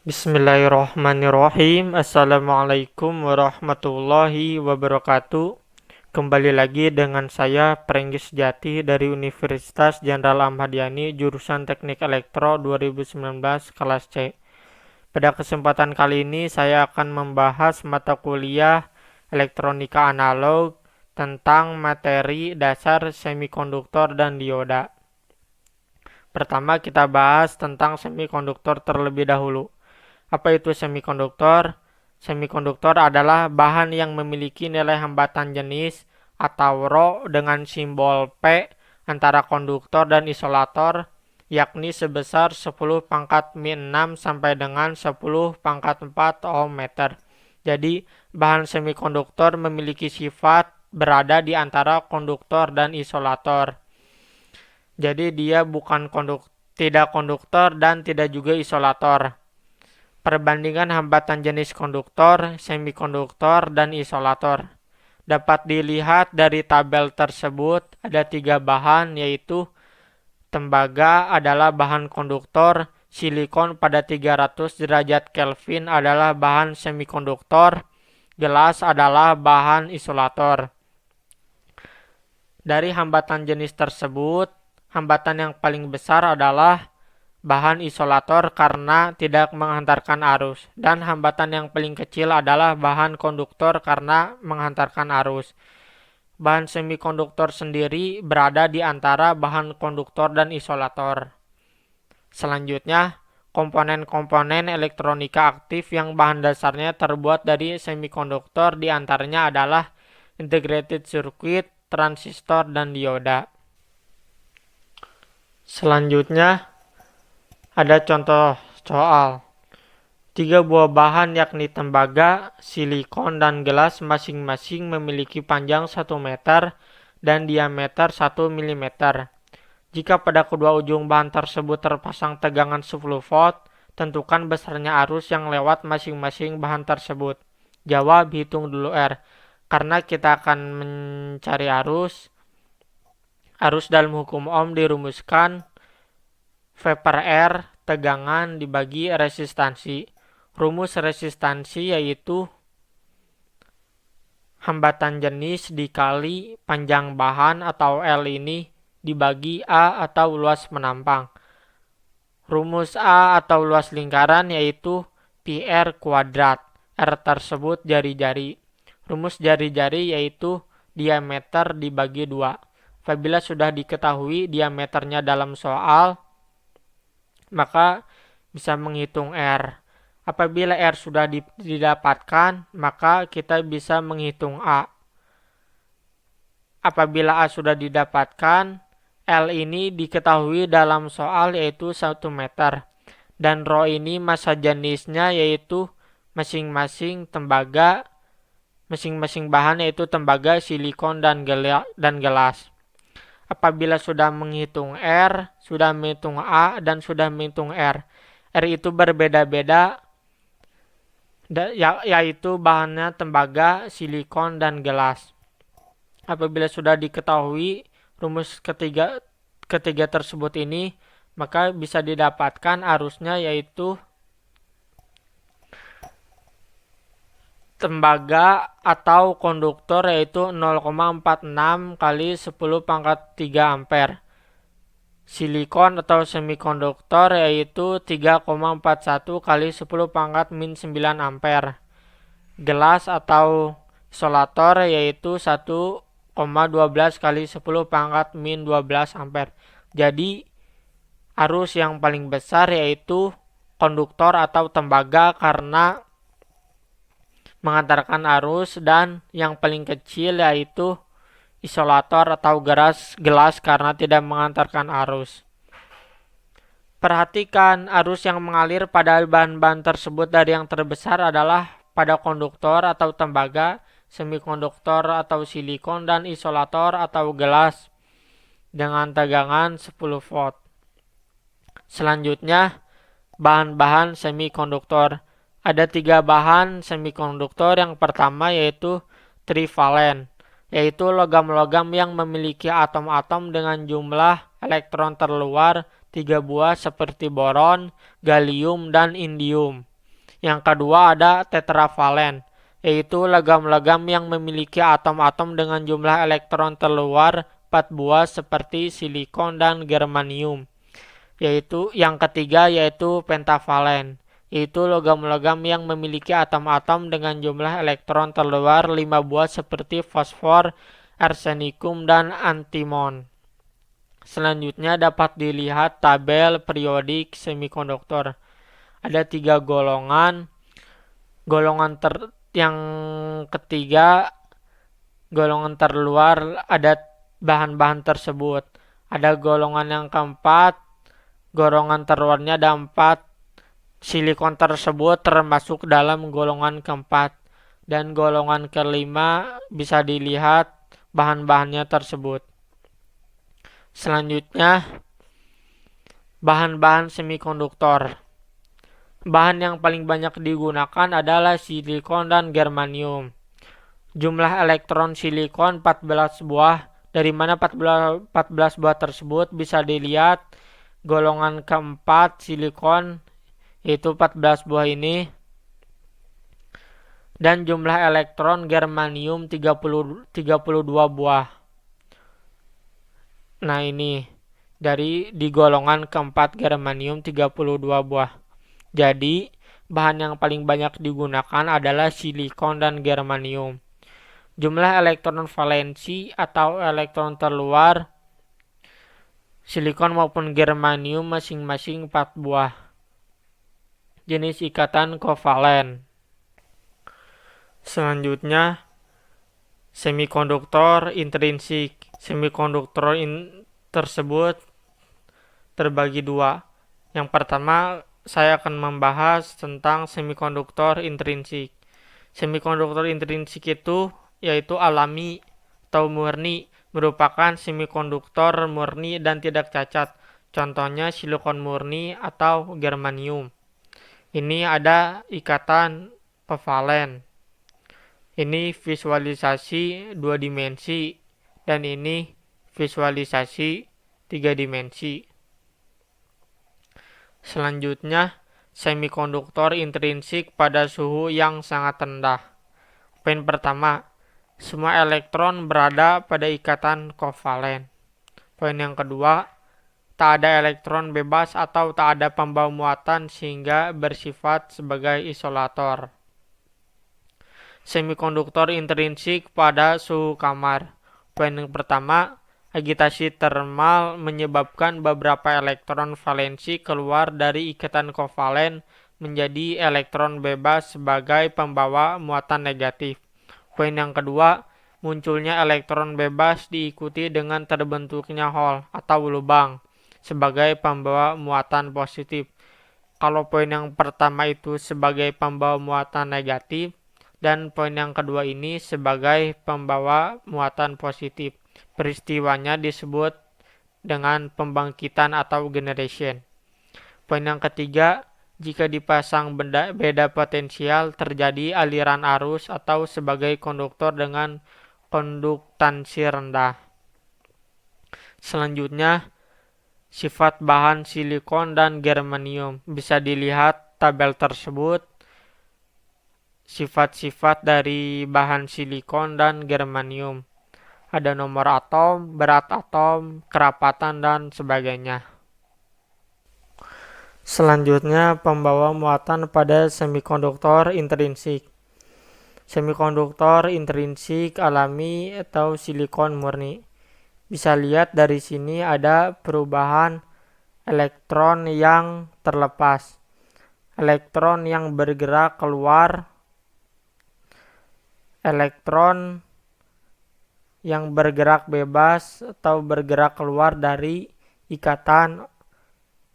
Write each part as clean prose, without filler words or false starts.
Bismillahirrahmanirrahim. Assalamualaikum warahmatullahi wabarakatuh. Kembali lagi dengan saya Prenggis Jati dari Universitas Jenderal Ahmad Yani, jurusan Teknik Elektro 2019 kelas C. Pada kesempatan kali ini saya akan membahas mata kuliah Elektronika Analog tentang materi dasar semikonduktor dan dioda. Pertama kita bahas tentang semikonduktor terlebih dahulu. Apa itu semikonduktor? Semikonduktor adalah bahan yang memiliki nilai hambatan jenis atau Rho dengan simbol P antara konduktor dan isolator, yakni sebesar 10⁻⁶ sampai dengan 10⁴ ohm meter. Jadi, bahan semikonduktor memiliki sifat berada di antara konduktor dan isolator. Jadi, dia tidak konduktor dan tidak juga isolator. Perbandingan hambatan jenis konduktor, semikonduktor, dan isolator dapat dilihat dari tabel tersebut. Ada 3 bahan, yaitu tembaga adalah bahan konduktor, silikon pada 300 derajat Kelvin adalah bahan semikonduktor, gelas adalah bahan isolator. Dari hambatan jenis tersebut, hambatan yang paling besar adalah bahan isolator karena tidak menghantarkan arus, dan hambatan yang paling kecil adalah bahan konduktor karena menghantarkan arus. Bahan semikonduktor sendiri berada di antara bahan konduktor dan isolator. Selanjutnya, komponen-komponen elektronika aktif yang bahan dasarnya terbuat dari semikonduktor diantaranya adalah integrated circuit, transistor, dan dioda. Selanjutnya, ada contoh soal. 3 buah bahan yakni tembaga, silikon, dan gelas masing-masing memiliki panjang 1 meter dan diameter 1 mm. Jika pada kedua ujung bahan tersebut terpasang tegangan 10 volt, tentukan besarnya arus yang lewat masing-masing bahan tersebut. Jawab, hitung dulu R. Karena kita akan mencari arus dalam hukum Ohm dirumuskan V per R tegangan dibagi resistansi. Rumus resistansi yaitu hambatan jenis dikali panjang bahan atau L ini dibagi A atau luas penampang. Rumus A atau luas lingkaran yaitu pi R kuadrat. R tersebut jari-jari. Rumus jari-jari yaitu diameter dibagi 2. Apabila sudah diketahui diameternya dalam soal, maka bisa menghitung R. Apabila R sudah didapatkan, maka kita bisa menghitung A. Apabila A sudah didapatkan, L ini diketahui dalam soal yaitu 1 meter. Dan Rho ini massa jenisnya yaitu masing-masing bahan yaitu tembaga, silikon, dan gelas. Apabila sudah menghitung R, sudah menghitung A, dan sudah menghitung R. R itu berbeda-beda, yaitu bahannya tembaga, silikon, dan gelas. Apabila sudah diketahui rumus ketiga tersebut ini, maka bisa didapatkan arusnya yaitu tembaga atau konduktor yaitu 0,46 kali 10⁻³ ampere. Silikon atau semikonduktor yaitu 3,41 kali 10⁻⁻⁹ ampere. Gelas atau isolator yaitu 1,12 kali 10⁻⁻12 ampere. Jadi arus yang paling besar yaitu konduktor atau tembaga karena mengantarkan arus, dan yang paling kecil yaitu isolator atau gelas karena tidak mengantarkan arus. Perhatikan arus yang mengalir pada bahan-bahan tersebut dari yang terbesar adalah pada konduktor atau tembaga, semikonduktor atau silikon, dan isolator atau gelas dengan tegangan 10 volt. Selanjutnya, bahan-bahan semikonduktor. Ada 3 bahan semikonduktor. Yang pertama yaitu trivalen, yaitu logam-logam yang memiliki atom-atom dengan jumlah elektron terluar 3 buah seperti boron, gallium, dan indium. Yang kedua ada tetravalen, yaitu logam-logam yang memiliki atom-atom dengan jumlah elektron terluar 4 buah seperti silikon dan germanium. Yaitu yang ketiga yaitu pentavalen, yaitu logam-logam yang memiliki atom-atom dengan jumlah elektron terluar 5 buah seperti fosfor, arsenikum, dan antimon. Selanjutnya dapat dilihat tabel periodik semikonduktor. Ada 3 golongan. Yang ketiga, golongan terluar ada bahan-bahan tersebut. Ada golongan yang keempat, golongan terluarnya ada 4. Silikon tersebut termasuk dalam golongan keempat. Dan golongan kelima bisa dilihat bahan-bahannya tersebut. Selanjutnya, bahan-bahan semikonduktor. Bahan yang paling banyak digunakan adalah silikon dan germanium. Jumlah elektron silikon 14 buah, dari mana 14 buah tersebut bisa dilihat golongan keempat silikon, yaitu 14 buah ini. Dan jumlah elektron germanium 32 buah. Nah ini, di golongan keempat germanium 32 buah. Jadi, bahan yang paling banyak digunakan adalah silikon dan germanium. Jumlah elektron valensi atau elektron terluar silikon maupun germanium masing-masing 4 buah. Jenis ikatan kovalen. Selanjutnya, semikonduktor intrinsik. Semikonduktor tersebut terbagi 2. Yang pertama, saya akan membahas tentang semikonduktor intrinsik. Semikonduktor intrinsik itu yaitu alami atau murni, merupakan semikonduktor murni dan tidak cacat. Contohnya silikon murni atau germanium. Ini ada ikatan kovalen. Ini visualisasi 2 dimensi dan ini visualisasi 3 dimensi. Selanjutnya, semikonduktor intrinsik pada suhu yang sangat rendah. Poin pertama, semua elektron berada pada ikatan kovalen. Poin yang kedua, tak ada elektron bebas atau tak ada pembawa muatan sehingga bersifat sebagai isolator. Semikonduktor intrinsik pada suhu kamar. Poin yang pertama, agitasi termal menyebabkan beberapa elektron valensi keluar dari ikatan kovalen menjadi elektron bebas sebagai pembawa muatan negatif. Poin yang kedua, munculnya elektron bebas diikuti dengan terbentuknya hole atau lubang sebagai pembawa muatan positif. Kalau poin yang pertama itu sebagai pembawa muatan negatif, dan poin yang kedua ini sebagai pembawa muatan positif. Peristiwanya disebut dengan pembangkitan atau generation. Poin yang ketiga, jika dipasang beda potensial terjadi aliran arus atau sebagai konduktor dengan konduktansi rendah. Selanjutnya, sifat bahan silikon dan germanium. Bisa dilihat tabel tersebut. Sifat-sifat dari bahan silikon dan germanium. Ada nomor atom, berat atom, kerapatan, dan sebagainya. Selanjutnya, pembawa muatan pada semikonduktor intrinsik. Semikonduktor intrinsik alami atau silikon murni. Bisa lihat dari sini ada perubahan elektron yang terlepas, elektron yang bergerak keluar, elektron yang bergerak bebas atau bergerak keluar dari ikatan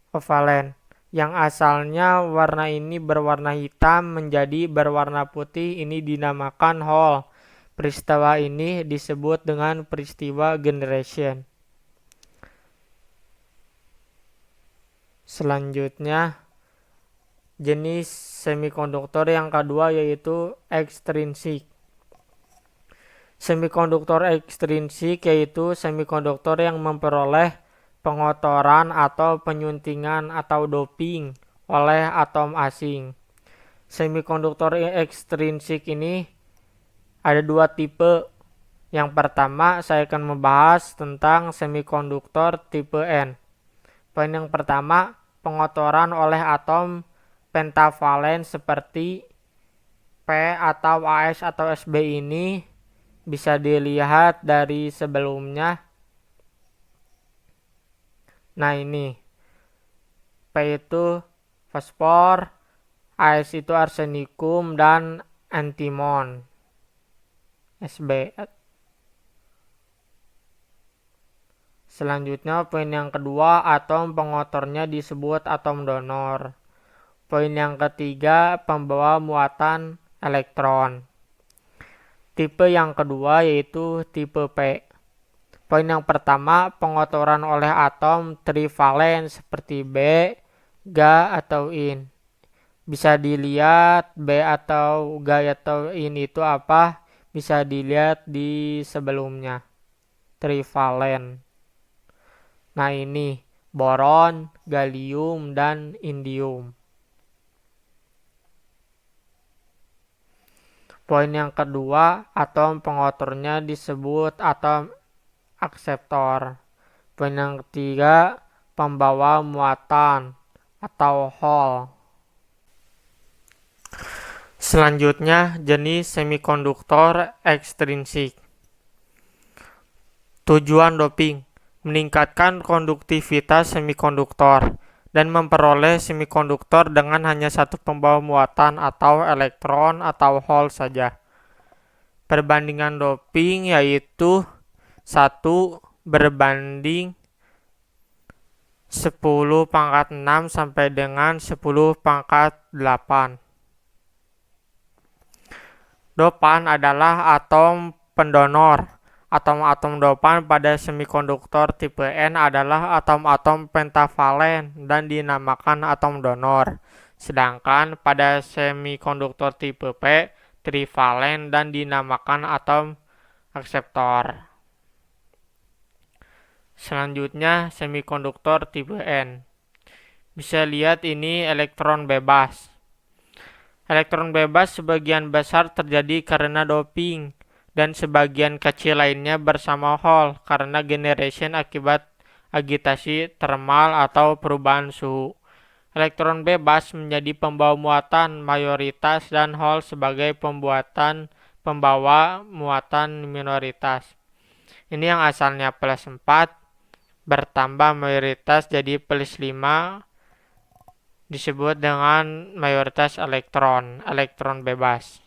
kovalen. Yang asalnya warna ini berwarna hitam menjadi berwarna putih, ini dinamakan hole. Peristiwa ini disebut dengan peristiwa generation. Selanjutnya, jenis semikonduktor yang kedua yaitu ekstrinsik. Semikonduktor ekstrinsik yaitu semikonduktor yang memperoleh pengotoran atau penyuntingan atau doping oleh atom asing. semikonduktor ekstrinsik ini ada dua tipe. Yang pertama, saya akan membahas tentang semikonduktor tipe N. Poin yang pertama, pengotoran oleh atom pentavalen seperti P atau AS atau SB ini bisa dilihat dari sebelumnya. Nah ini, P itu fosfor, AS itu arsenikum, dan antimon. SB. Selanjutnya, poin yang kedua, atom pengotornya disebut atom donor. Poin yang ketiga, pembawa muatan elektron. Tipe yang kedua yaitu tipe P. Poin yang pertama, pengotoran oleh atom trivalen seperti B, G, atau In. Bisa dilihat B atau G atau In itu apa? Bisa dilihat di sebelumnya. Trivalen. Nah ini boron, gallium, dan indium. Poin yang kedua, atom pengotornya disebut atom akseptor. Poin yang ketiga, pembawa muatan atau Hall. Selanjutnya, jenis semikonduktor ekstrinsik. Tujuan doping: meningkatkan konduktivitas semikonduktor dan memperoleh semikonduktor dengan hanya satu pembawa muatan atau elektron atau hole saja. Perbandingan doping yaitu 1 berbanding 10 pangkat 6 sampai dengan 10 pangkat 8. Dopan adalah atom pendonor. Atom-atom dopan pada semikonduktor tipe N adalah atom-atom pentavalen dan dinamakan atom donor. Sedangkan pada semikonduktor tipe P trivalen dan dinamakan atom akseptor. Selanjutnya, semikonduktor tipe N. Bisa lihat ini elektron bebas. Elektron bebas sebagian besar terjadi karena doping, dan sebagian kecil lainnya bersama Hall karena generation akibat agitasi termal atau perubahan suhu. Elektron bebas menjadi pembawa muatan mayoritas dan Hall sebagai pembawa muatan minoritas. Ini yang asalnya plus 4 bertambah mayoritas jadi plus 5 disebut dengan mayoritas elektron bebas.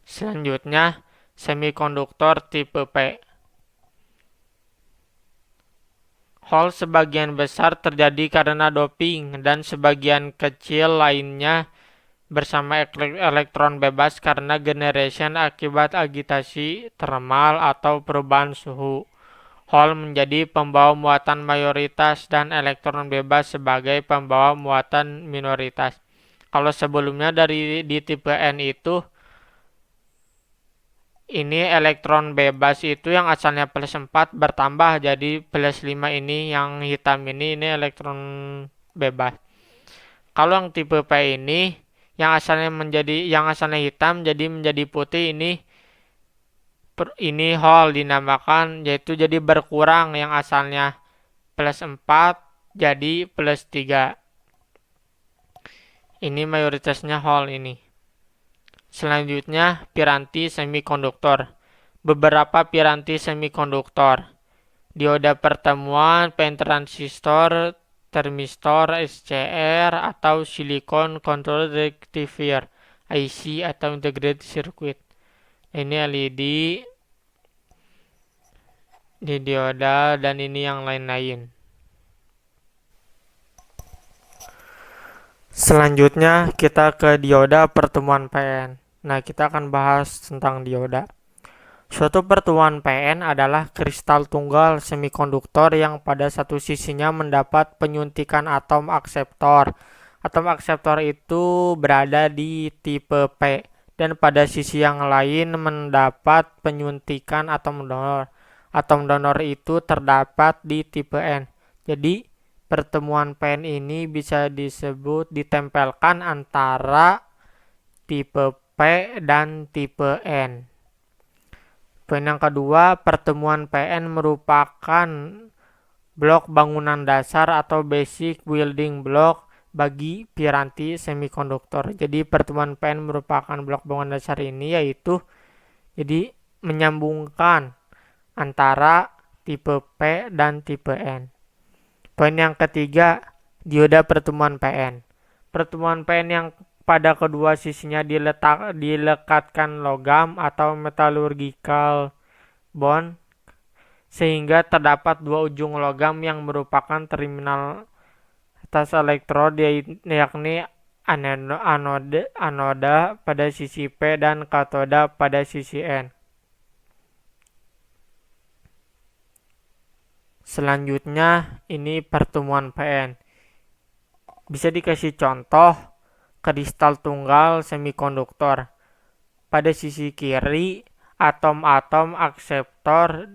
Selanjutnya, semikonduktor tipe P. Hall sebagian besar terjadi karena doping dan sebagian kecil lainnya bersama elektron bebas karena generation akibat agitasi termal atau perubahan suhu. Hall menjadi pembawa muatan mayoritas dan elektron bebas sebagai pembawa muatan minoritas. Kalau sebelumnya di tipe N itu ini elektron bebas itu yang asalnya plus 4 bertambah jadi plus 5, ini yang hitam ini elektron bebas. Kalau yang tipe P ini yang asalnya hitam jadi menjadi putih, ini Hall dinamakan, yaitu jadi berkurang yang asalnya plus 4 jadi plus 3. Ini mayoritasnya Hall ini. Selanjutnya, piranti semikonduktor. Beberapa piranti semikonduktor. Dioda pertemuan, PN transistor, termistor, SCR, atau silicon control rectifier, IC atau integrated circuit. Ini LED, di dioda, dan ini yang lain-lain. Selanjutnya kita ke dioda pertemuan PN. Nah, kita akan bahas tentang dioda. Suatu pertemuan PN adalah kristal tunggal semikonduktor yang pada satu sisinya mendapat penyuntikan atom akseptor. Atom akseptor itu berada di tipe P dan pada sisi yang lain mendapat penyuntikan atom donor. Atom donor itu terdapat di tipe N. Jadi Pertemuan PN ini bisa disebut ditempelkan antara tipe P dan tipe N. Poin yang kedua, pertemuan PN merupakan blok bangunan dasar atau basic building block bagi piranti semikonduktor. Jadi pertemuan PN merupakan blok bangunan dasar ini yaitu jadi menyambungkan antara tipe P dan tipe N. Poin yang ketiga, dioda pertemuan PN. Pertemuan PN yang pada kedua sisinya dilekatkan logam atau metallurgical bond sehingga terdapat dua ujung logam yang merupakan terminal atas elektrod yakni anoda pada sisi P dan katoda pada sisi N. Selanjutnya ini pertemuan PN. Bisa dikasih contoh kristal tunggal semikonduktor. Pada sisi kiri atom-atom akseptor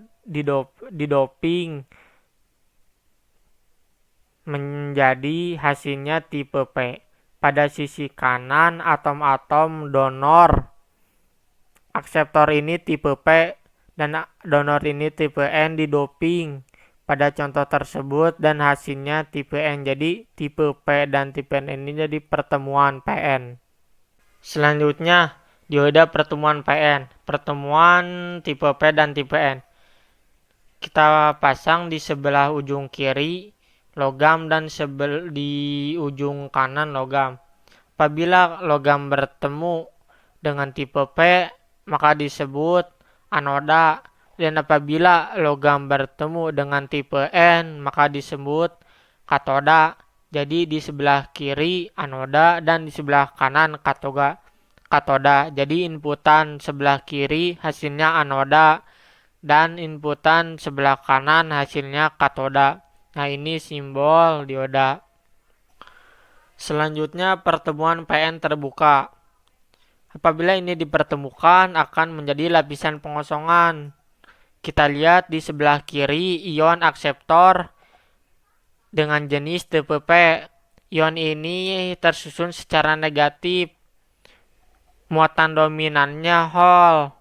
didoping menjadi hasilnya tipe P. Pada sisi kanan atom-atom donor akseptor ini tipe P dan donor ini tipe N didoping pada contoh tersebut dan hasilnya tipe N. Jadi tipe P dan tipe N ini jadi pertemuan PN. Selanjutnya dioda pertemuan PN. Pertemuan tipe P dan tipe N. Kita pasang di sebelah ujung kiri logam dan di ujung kanan logam. Apabila logam bertemu dengan tipe P maka disebut anoda. Dan apabila logam bertemu dengan tipe N maka disebut katoda. Jadi di sebelah kiri anoda dan di sebelah kanan katoda. Jadi inputan sebelah kiri hasilnya anoda dan inputan sebelah kanan hasilnya katoda. Nah, ini simbol dioda. Selanjutnya pertemuan PN terbuka. Apabila ini dipertemukan akan menjadi lapisan pengosongan. Kita lihat di sebelah kiri ion akseptor dengan jenis tipe P. Ion ini tersusun secara negatif. Muatan dominannya Hol.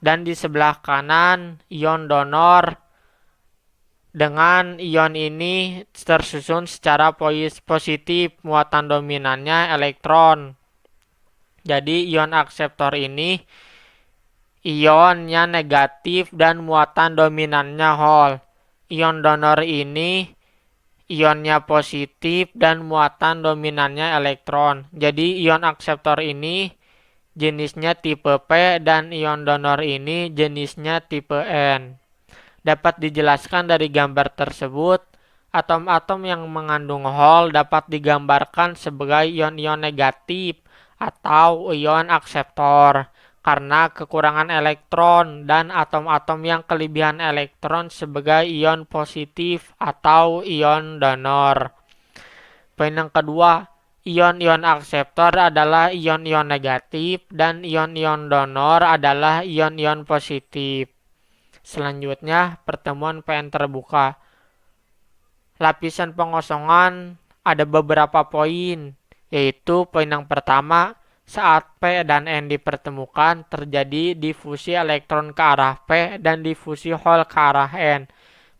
Dan di sebelah kanan ion donor dengan ion ini tersusun secara positif. Muatan dominannya elektron. Jadi ion akseptor ini ionnya negatif dan muatan dominannya Hol. Ion donor ini ionnya positif dan muatan dominannya elektron. Jadi ion akseptor ini jenisnya tipe P dan ion donor ini jenisnya tipe N. Dapat dijelaskan dari gambar tersebut, atom-atom yang mengandung Hol dapat digambarkan sebagai ion-ion negatif atau ion akseptor karena kekurangan elektron dan atom-atom yang kelebihan elektron sebagai ion positif atau ion donor. Poin yang kedua, ion-ion akseptor adalah ion-ion negatif dan ion-ion donor adalah ion-ion positif. Selanjutnya, pertemuan PN terbuka. Lapisan pengosongan ada beberapa poin, yaitu poin yang pertama, saat P dan N dipertemukan terjadi difusi elektron ke arah P dan difusi Hol ke arah N,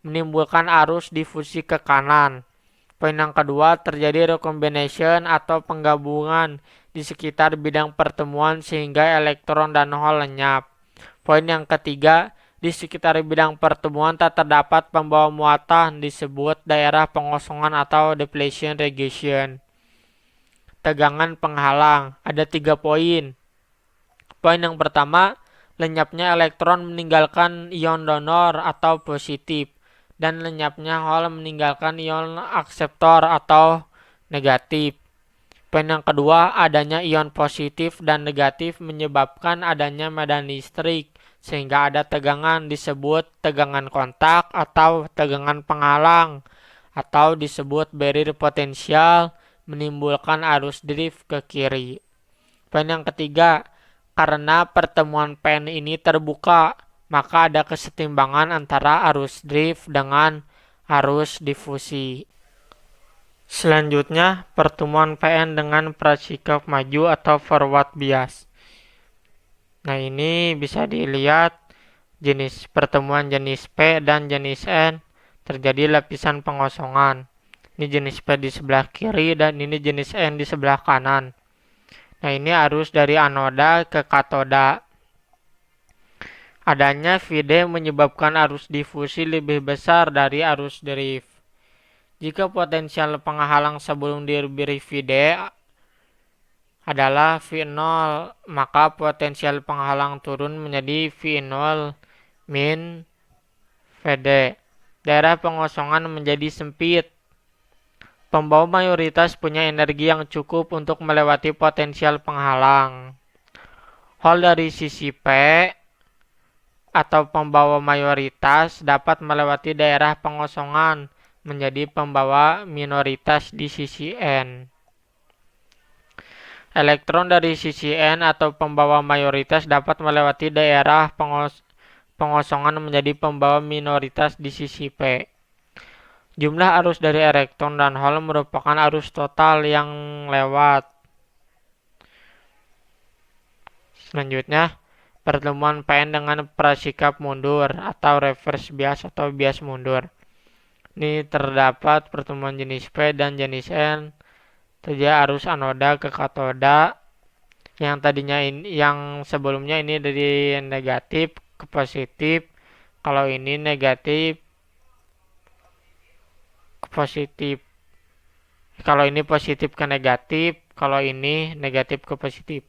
menimbulkan arus difusi ke kanan. Poin yang kedua, terjadi recombination atau penggabungan di sekitar bidang pertemuan sehingga elektron dan Hol lenyap. Poin yang ketiga, di sekitar bidang pertemuan tak terdapat pembawa muatan disebut daerah pengosongan atau depletion region. Tegangan penghalang ada 3 poin. Poin yang pertama, lenyapnya elektron meninggalkan ion donor atau positif dan lenyapnya Hol meninggalkan ion akseptor atau negatif. Poin yang kedua, adanya ion positif dan negatif menyebabkan adanya medan listrik sehingga ada tegangan disebut tegangan kontak atau tegangan penghalang atau disebut barrier potential menimbulkan arus drift ke kiri. Poin yang ketiga, karena pertemuan PN ini terbuka, maka ada kesetimbangan antara arus drift dengan arus difusi. Selanjutnya, pertemuan PN dengan prasikap maju atau forward bias. Nah, ini bisa dilihat jenis pertemuan jenis P dan jenis N terjadi lapisan pengosongan. Ini jenis P di sebelah kiri dan ini jenis N di sebelah kanan. Nah, ini arus dari anoda ke katoda. Adanya VD menyebabkan arus difusi lebih besar dari arus drift. Jika potensial penghalang sebelum diberi VD adalah V0, maka potensial penghalang turun menjadi V0 min VD. Daerah pengosongan menjadi sempit. Pembawa mayoritas punya energi yang cukup untuk melewati potensial penghalang. Hal dari sisi P atau pembawa mayoritas dapat melewati daerah pengosongan menjadi pembawa minoritas di sisi N. Elektron dari sisi N atau pembawa mayoritas dapat melewati daerah pengosongan menjadi pembawa minoritas di sisi P. Jumlah arus dari elektron dan hol merupakan arus total yang lewat. Selanjutnya, pertemuan PN dengan prasikap mundur atau reverse bias atau bias mundur. Ini terdapat pertemuan jenis P dan jenis N. Terjadi arus anoda ke katoda yang tadinya yang sebelumnya ini dari negatif ke positif. Kalau ini negatif ke positif. Kalau ini positif ke negatif, kalau ini negatif ke positif.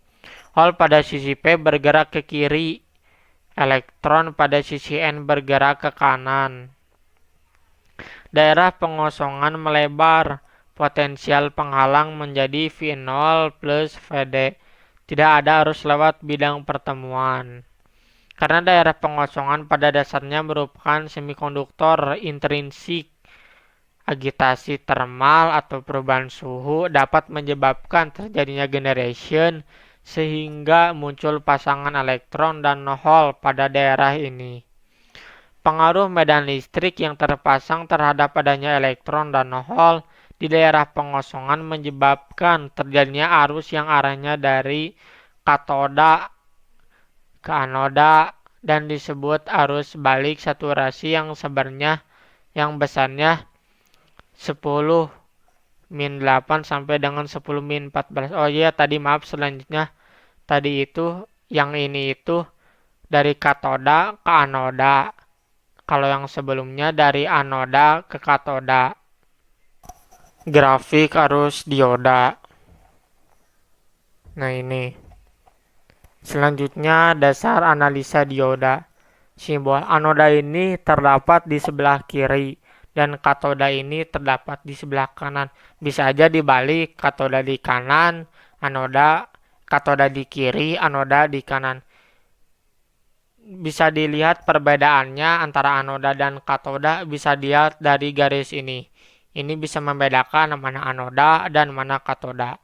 Hol pada sisi P bergerak ke kiri, elektron pada sisi N bergerak ke kanan. Daerah pengosongan melebar, potensial penghalang menjadi V0 plus VD. Tidak ada arus lewat bidang pertemuan. Karena daerah pengosongan pada dasarnya merupakan semikonduktor intrinsik, agitasi termal atau perubahan suhu dapat menyebabkan terjadinya generation sehingga muncul pasangan elektron dan hol pada daerah ini. Pengaruh medan listrik yang terpasang terhadap adanya elektron dan hol di daerah pengosongan menyebabkan terjadinya arus yang arahnya dari katoda ke anoda dan disebut arus balik saturasi yang sebenarnya yang besarnya 10 min 8 sampai dengan 10 min 14. Oh iya, tadi maaf, selanjutnya tadi itu yang ini itu dari katoda ke anoda. Kalau yang sebelumnya dari anoda ke katoda. Grafik arus dioda. Nah, ini. Selanjutnya dasar analisa dioda. Simbol anoda ini terdapat di sebelah kiri dan katoda ini terdapat di sebelah kanan. Bisa aja dibalik, katoda di kanan, katoda di kiri, anoda di kanan. Bisa dilihat perbedaannya antara anoda dan katoda bisa dilihat dari garis ini. Ini bisa membedakan mana anoda dan mana katoda.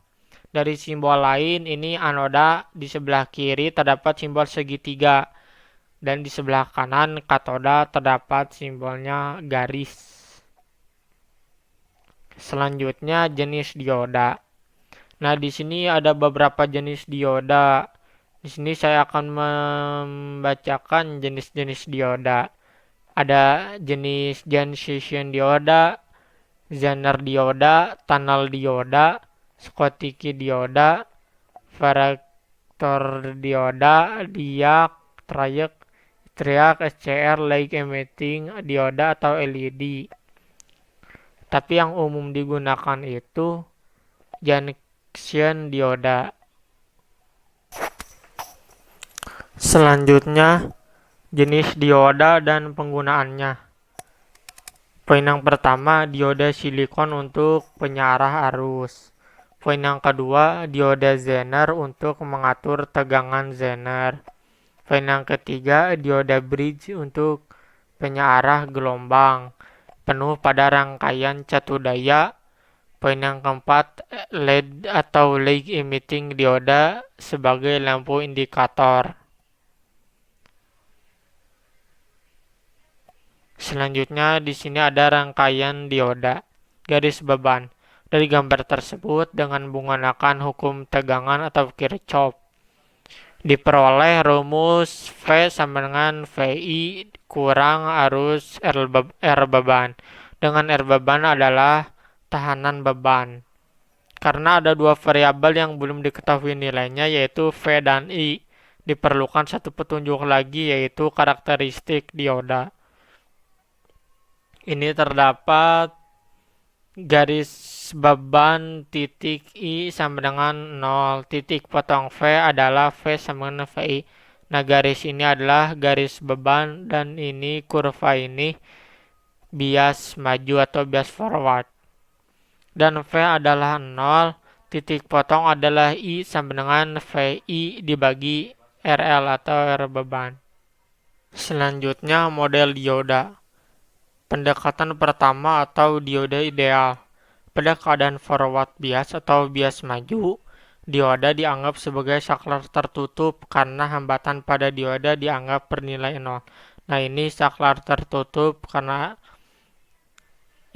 Dari simbol lain, ini anoda di sebelah kiri terdapat simbol segitiga. Dan di sebelah kanan katoda terdapat simbolnya garis. Selanjutnya jenis dioda. Nah, di sini ada beberapa jenis dioda. Di sini saya akan membacakan jenis-jenis dioda. Ada jenis junction dioda, Zener dioda, tunnel dioda, Schottky dioda, varactor dioda, diak, triac, SCR, light emitting dioda atau LED. Tapi yang umum digunakan itu junction dioda. Selanjutnya, jenis dioda dan penggunaannya. Poin yang pertama, dioda silikon untuk penyiarah arus. Poin yang kedua, dioda Zener untuk mengatur tegangan Zener. Poin yang ketiga, dioda bridge untuk penyiarah gelombang penuh pada rangkaian catu daya. Poin yang keempat, LED atau light emitting dioda sebagai lampu indikator. Selanjutnya di sini ada rangkaian dioda. Garis beban. dari gambar tersebut dengan menggunakan hukum tegangan atau Kirchhoff. Diperoleh rumus V sama dengan VI kurang arus R beban. Dengan R beban adalah tahanan beban. Karena ada dua variabel yang belum diketahui nilainya yaitu V dan I. Diperlukan satu petunjuk lagi yaitu karakteristik dioda. Ini terdapat garis beban titik I sama dengan 0. Titik potong V adalah V sama dengan VI. Nah, garis ini adalah garis beban dan ini kurva ini bias maju atau bias forward. Dan V adalah 0. Titik potong adalah I sama dengan VI dibagi RL atau R beban. Selanjutnya model dioda. Pendekatan pertama atau dioda ideal. Pada keadaan forward bias atau bias maju, dioda dianggap sebagai saklar tertutup karena hambatan pada dioda dianggap bernilai 0. Nah, ini saklar tertutup karena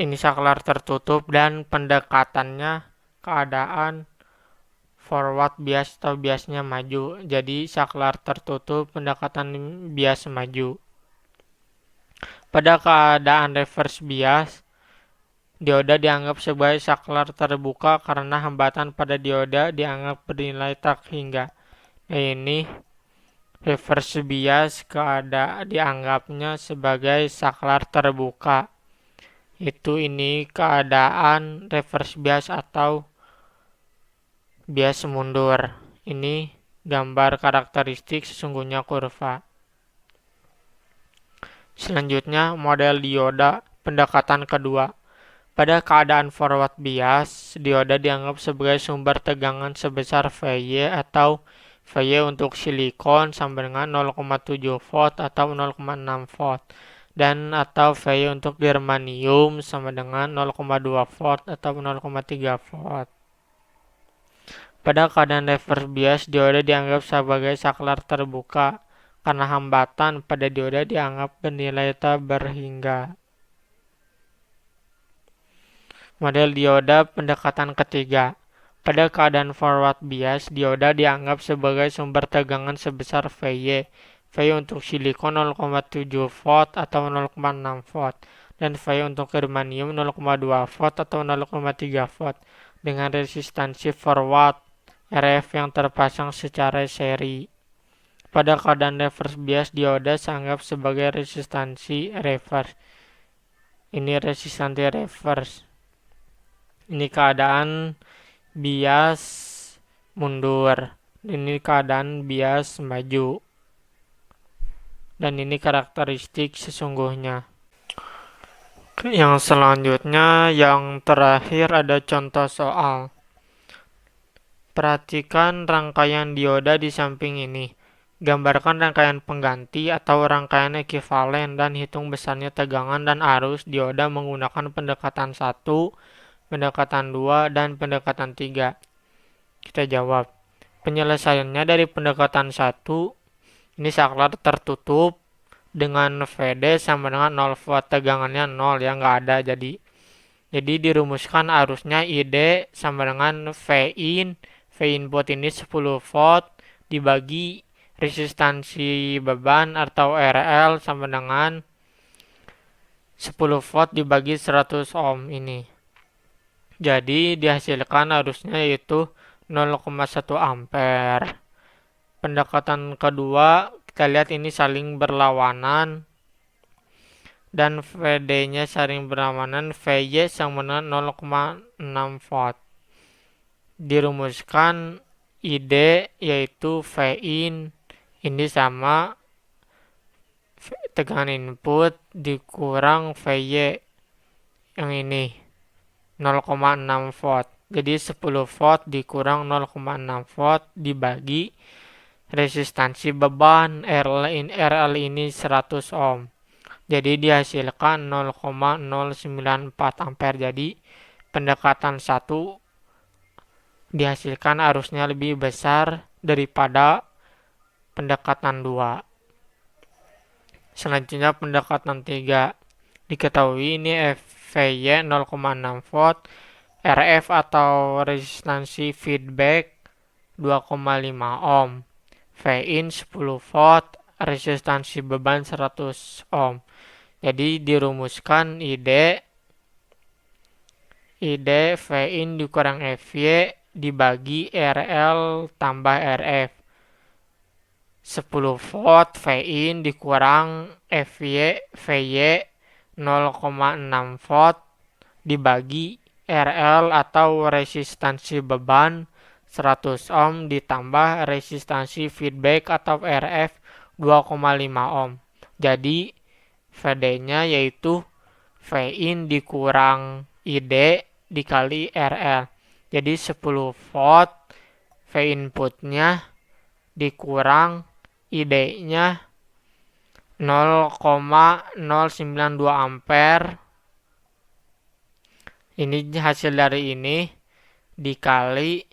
ini saklar tertutup dan pendekatannya keadaan forward bias atau biasnya maju. Jadi saklar tertutup pendekatan bias maju. Pada keadaan reverse bias, dioda dianggap sebagai saklar terbuka karena hambatan pada dioda dianggap bernilai tak hingga. Nah, ini reverse bias dianggapnya sebagai saklar terbuka. Ini keadaan reverse bias atau bias mundur. Ini gambar karakteristik sesungguhnya kurva. Selanjutnya model dioda pendekatan kedua. Pada keadaan forward bias, dioda dianggap sebagai sumber tegangan sebesar Vy atau Vy untuk silikon sama dengan 0,7 volt atau 0,6 volt dan atau Vy untuk germanium sama dengan 0,2 volt atau 0,3 volt. Pada keadaan reverse bias, dioda dianggap sebagai saklar terbuka karena hambatan pada dioda dianggap bernilai tak berhingga. Model dioda pendekatan ketiga. Pada keadaan forward bias, dioda dianggap sebagai sumber tegangan sebesar Vy. Vy untuk silikon 0,7 volt atau 0,6 volt dan Vy untuk germanium 0,2 volt atau 0,3 volt dengan resistansi forward RF yang terpasang secara seri. Pada keadaan reverse bias, dioda dianggap sebagai resistansi reverse. Ini resistansi reverse. Ini keadaan bias mundur. Ini keadaan bias maju. Dan ini karakteristik sesungguhnya. Yang selanjutnya, yang terakhir ada contoh soal. Perhatikan rangkaian dioda di samping ini. Gambarkan rangkaian pengganti atau rangkaian ekivalen dan hitung besarnya tegangan dan arus dioda menggunakan pendekatan 1, pendekatan 2, dan pendekatan 3. Kita jawab. Penyelesaiannya dari pendekatan 1, ini saklar tertutup dengan VD sama dengan 0 volt, tegangannya 0 ya nggak ada jadi dirumuskan arusnya ID sama dengan V input ini 10 volt dibagi resistansi beban atau RL sama dengan 10 volt dibagi 100 ohm ini. Jadi dihasilkan arusnya yaitu 0,1 ampere. Pendekatan kedua, kita lihat ini saling berlawanan dan VD-nya saling berlawanan, Vy sama dengan 0,6 volt. Dirumuskan ID yaitu Vin ini sama tegangan input dikurang Vy yang ini 0,6 volt. Jadi 10 volt dikurang 0,6 volt dibagi resistansi beban RL ini 100 ohm. Jadi dihasilkan 0,094 ampere. Jadi pendekatan 1 dihasilkan arusnya lebih besar daripada pendekatan 2. Selanjutnya pendekatan 3. Diketahui ini Vy 0,6 volt, RF atau resistansi feedback 2,5 ohm, Vin 10 volt, resistansi beban 100 ohm. Jadi dirumuskan ID Vin dikurang Vy dibagi RL tambah RF. 10 volt Vin dikurang Vy 0,6 volt dibagi RL atau resistansi beban 100 ohm ditambah resistansi feedback atau RF 2,5 ohm. Jadi VD-nya yaitu Vin dikurang ID dikali RL. Jadi 10 volt V inputnya dikurang ID-nya 0,092 ampere. Ini hasil dari ini dikali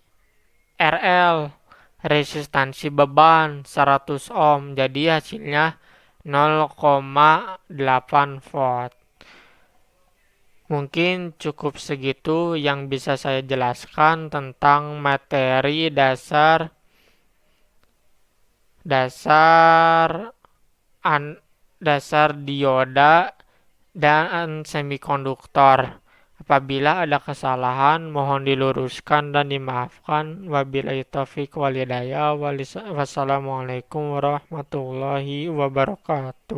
RL resistansi beban 100 ohm. Jadi hasilnya 0,8 volt. Mungkin cukup segitu yang bisa saya jelaskan tentang materi dasar dioda dan semikonduktor. Apabila ada kesalahan, mohon diluruskan dan dimaafkan. Wabillahi taufiq wal hidayah. Wassalamualaikum warahmatullahi wabarakatuh.